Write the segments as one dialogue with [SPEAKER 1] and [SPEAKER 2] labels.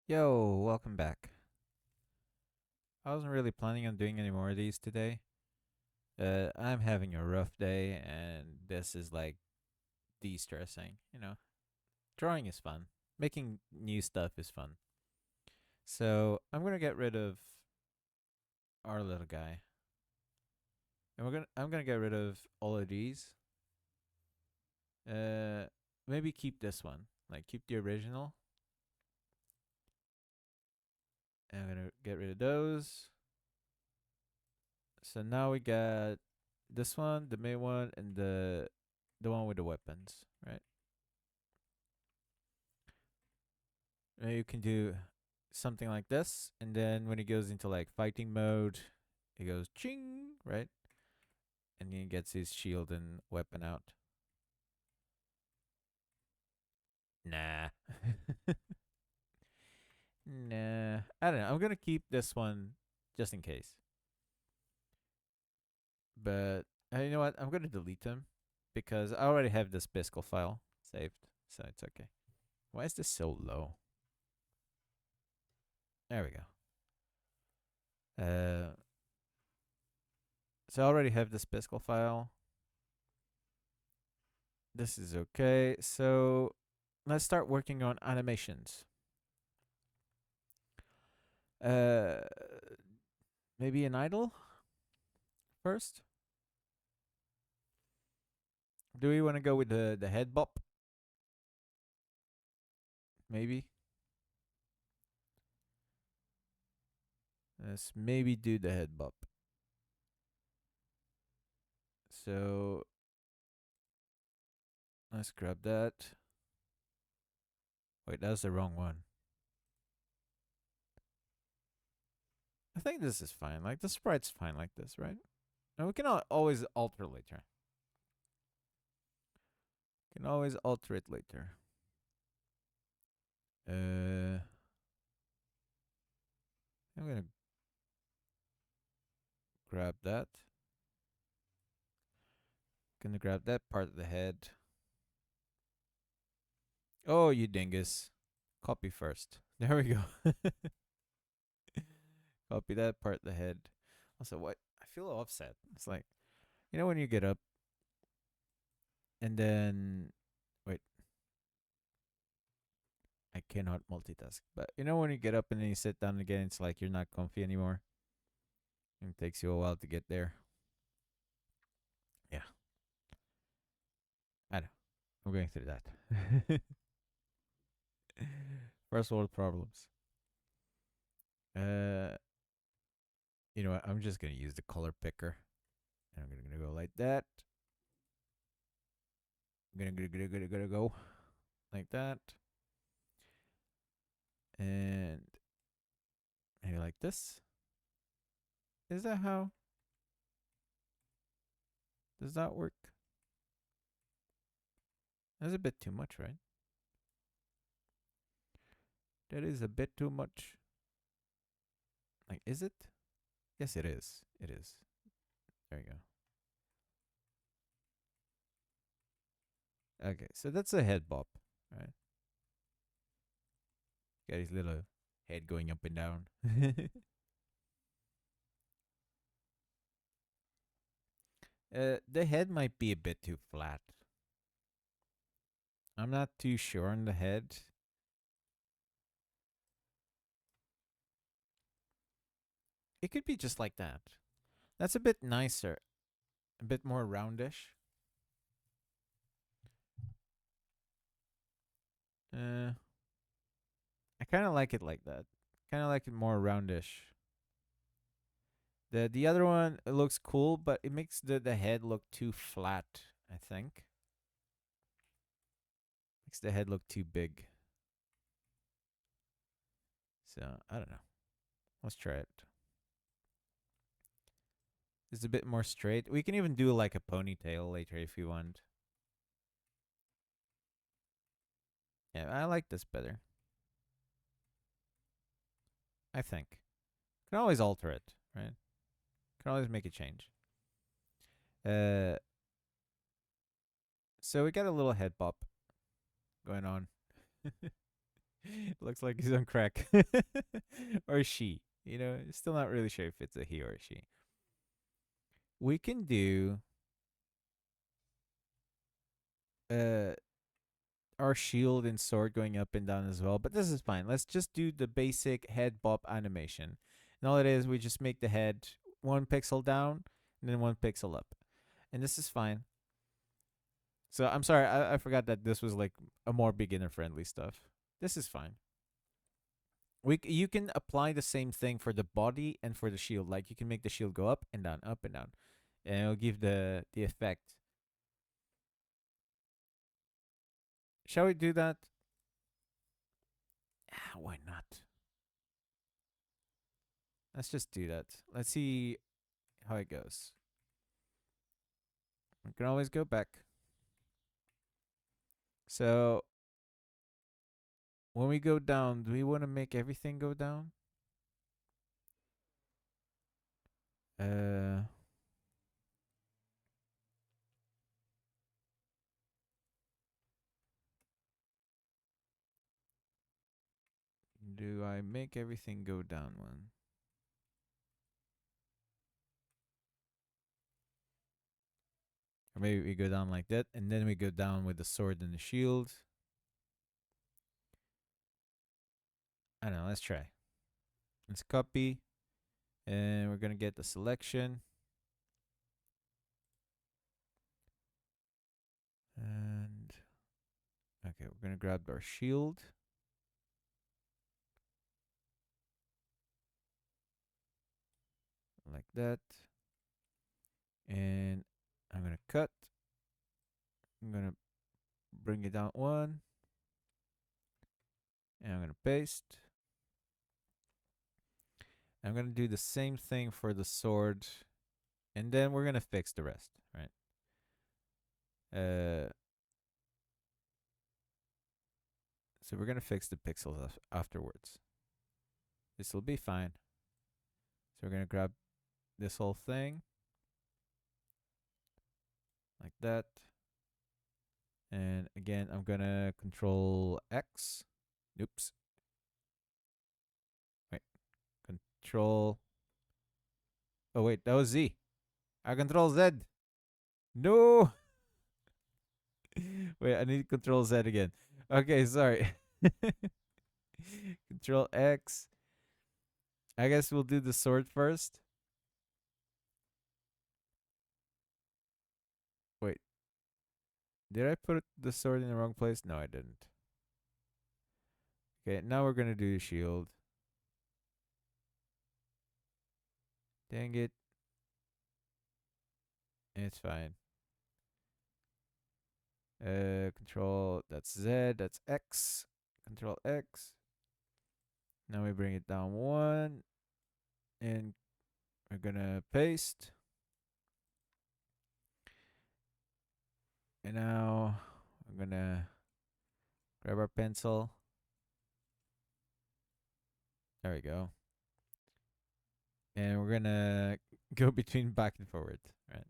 [SPEAKER 1] Yo, welcome back. I wasn't really planning on doing any more of these today. I'm having a rough day, and this is like de stressing, Drawing is fun, making new stuff is fun. So, I'm gonna get rid of our little guy. And I'm gonna get rid of all of these. Uh, Maybe keep this one. Like, keep the original. And I'm gonna get rid of those. So now we got this one, the main one, and the one with the weapons, right? You can do something like this, and then when it goes into like fighting mode, it goes ching, right? And then he gets his shield and weapon out. Nah. Nah. I don't know. I'm gonna keep this one just in case. But you know what? I'm gonna delete them because I already have this Biscal file saved, so it's okay. Why is this so low? There we go. So I already have this Biscal file. This is okay. So let's start working on animations. Uh, Maybe an idol first. Do we want to go with the head bop? Maybe. Let's maybe do the head bop. So let's grab that. Wait, that's the wrong one. I think this is fine. Like the sprite's fine like this, right? And we can always alter later. Can always alter it later. I'm gonna grab that. Gonna grab that part of the head. Oh, you dingus. Copy first. There we go. Copy that part of the head. Also, what? I feel offset. It's like, when you get up and then. Wait, I cannot multitask. But when you get up and then you sit down again, it's like you're not comfy anymore. And it takes you a while to get there. Yeah, I know. I'm going through that. First world problems. Uh, you know what? I'm just gonna use the color picker. And I'm gonna go like that. Gonna go like that. And maybe like this. Is that how? Does that work? That's a bit too much, right? That is a bit too much. Like, is it? Yes, it is. It is. There you go. Okay, so that's a head bop, right? Got his little head going up and down. The head might be a bit too flat. I'm not too sure on the head. It could be just like that. That's a bit nicer, a bit more roundish. Uh, I kind of like it like that. Kind of like it more roundish. The other one, it looks cool, but it makes the head look too flat. I think makes the head look too big. So I don't know. Let's try it. It's a bit more straight. We can even do like a ponytail later if you want. Yeah, I like this better. I think. Can always alter it, right? Can always make a change. Uh, so we got a little head bop going on. Looks like he's on crack. Or she. Still not really sure if it's a he or a she. We can do uh our shield and sword going up and down as well, but this is fine. Let's just do the basic head bop animation. And all it is, we just make the head 1 pixel down and then 1 pixel up. And this is fine. So I'm sorry, I forgot that this was like a more beginner friendly stuff. This is fine. You can apply the same thing for the body and for the shield. Like you can make the shield go up and down, and it'll give the effect. Shall we do that? Why not? Let's just do that. Let's see how it goes. We can always go back. So when we go down, do we want to make everything go down? Uh, do I make everything go down one? Or maybe we go down like that, and then we go down with the sword and the shield. I don't know. Let's try. Let's copy, and we're gonna get the selection. And okay, we're gonna grab our shield like that. And I'm gonna cut. I'm gonna bring it down one. And I'm gonna paste. I'm gonna do the same thing for the sword. And then we're gonna fix the rest, right? So we're gonna fix the pixels afterwards. This will be fine. So we're gonna grab this whole thing like that. And again, I'm gonna control X. Oops. Wait. Control. Oh wait, that was Z. I control Z. No. Wait, I need control Z again. Okay, sorry. Control X. I guess we'll do the sword first. Wait. Did I put the sword in the wrong place? No, I didn't. Okay, now we're gonna do the shield. Dang it. It's fine. Control, that's Z, that's X. Control X. Now we bring it down one. And we're gonna paste. And now I'm gonna grab our pencil. There we go. And we're gonna go between back and forward, right?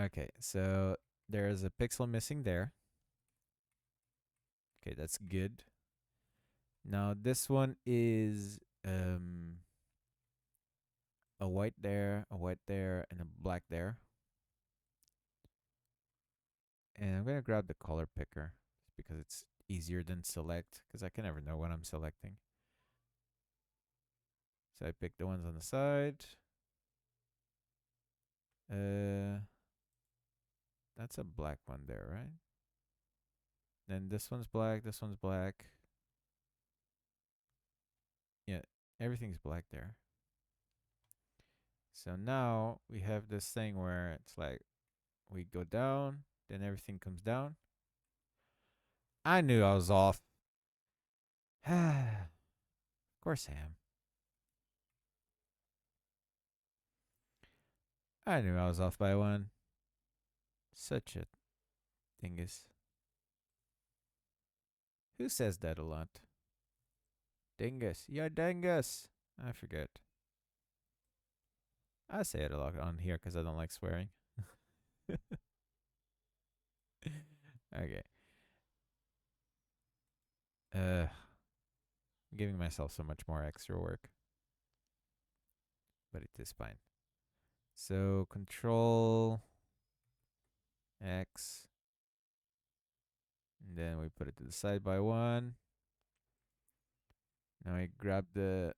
[SPEAKER 1] Okay, so there's a pixel missing there. Okay, that's good. Now this one is a white there, and a black there. And I'm gonna grab the color picker because it's easier than select because I can never know what I'm selecting. So I pick the ones on the side. That's a black one there, right? Then this one's black, this one's black. Yeah, everything's black there. So now we have this thing where it's like we go down, then everything comes down. I knew I was off. Of course I am. I knew I was off by one. Such a dingus. Who says that a lot? Dingus. Yeah, dingus. I forget. I say it a lot on here because I don't like swearing. Okay. I'm giving myself so much more extra work, but it is fine. So Control X, and then we put it to the side by one. Now I grab the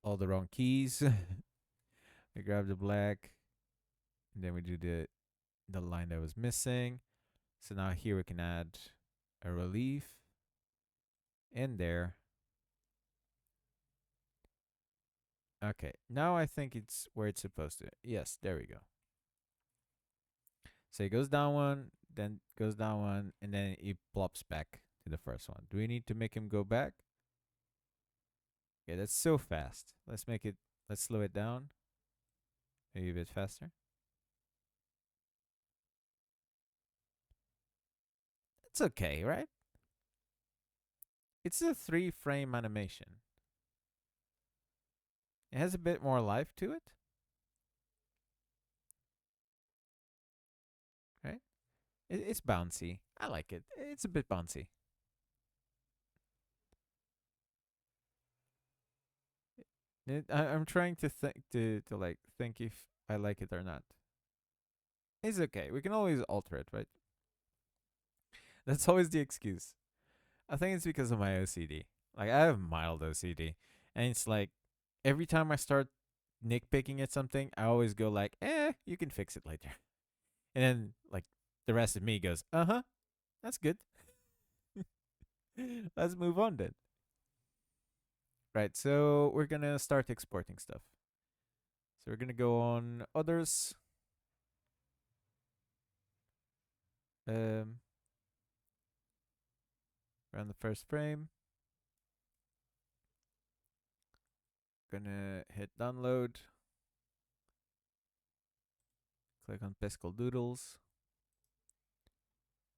[SPEAKER 1] all the wrong keys. We grab the black, and then we do the line that was missing. So now here we can add a relief in there. Okay, now I think it's where it's supposed to. Yes, there we go. So it goes down one, then goes down one, and then it plops back to the first one. Do we need to make him go back? Yeah, that's so fast. Let's slow it down. Maybe a bit faster. It's okay, right? It's a 3-frame animation. It has a bit more life to it, right? It's bouncy. I like it. It's a bit bouncy. I'm trying to think to like think if I like it or not. It's okay. We can always alter it, right? That's always the excuse. I think it's because of my OCD. Like I have mild OCD, and it's like every time I start nitpicking at something, I always go like, you can fix it later," and then like the rest of me goes, "Uh-huh, that's good. Let's move on then." Right. So we're gonna start exporting stuff. So we're gonna go on others. Um, around the first frame. Gonna hit download. Click on Piscal Doodles.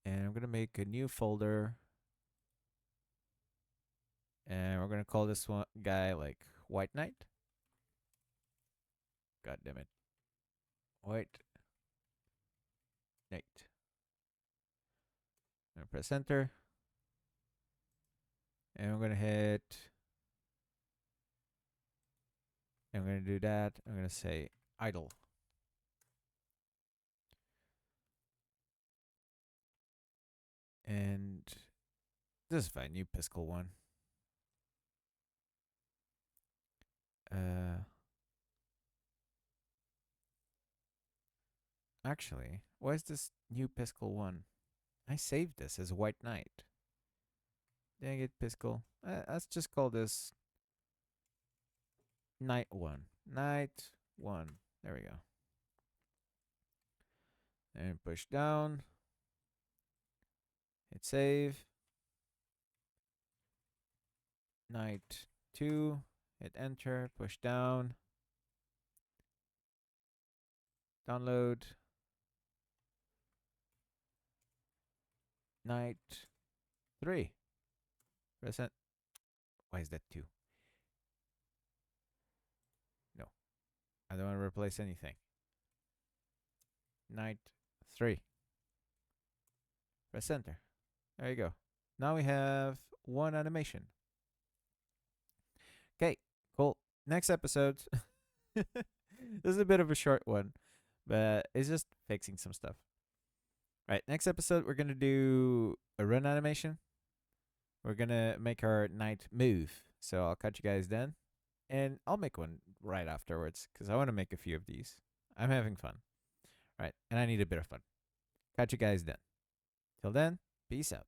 [SPEAKER 1] And I'm gonna make a new folder. And we're gonna call this one guy like White Knight. God damn it. White Knight. I'm gonna press enter. And I'm gonna hit. I'm gonna do that. I'm gonna say idle. And this is fine. New Piscal one. Uh, actually, why is this new Piscal one? I saved this as White Knight. Dang it, Piscal. Let's just call this Night 1. Night 1. There we go. And push down. Hit save. Night 2. Hit enter. Push down. Download. Night 3. Press it. Why is that 2? No. I don't want to replace anything. Night 3. Press enter. There you go. Now we have one animation. Okay, cool. Next episode. This is a bit of a short one, but it's just fixing some stuff. All right, next episode, we're going to do a run animation. We're going to make our knight move. So I'll catch you guys then. And I'll make one right afterwards because I want to make a few of these. I'm having fun. All right, and I need a bit of fun. Catch you guys then. Till then, peace out.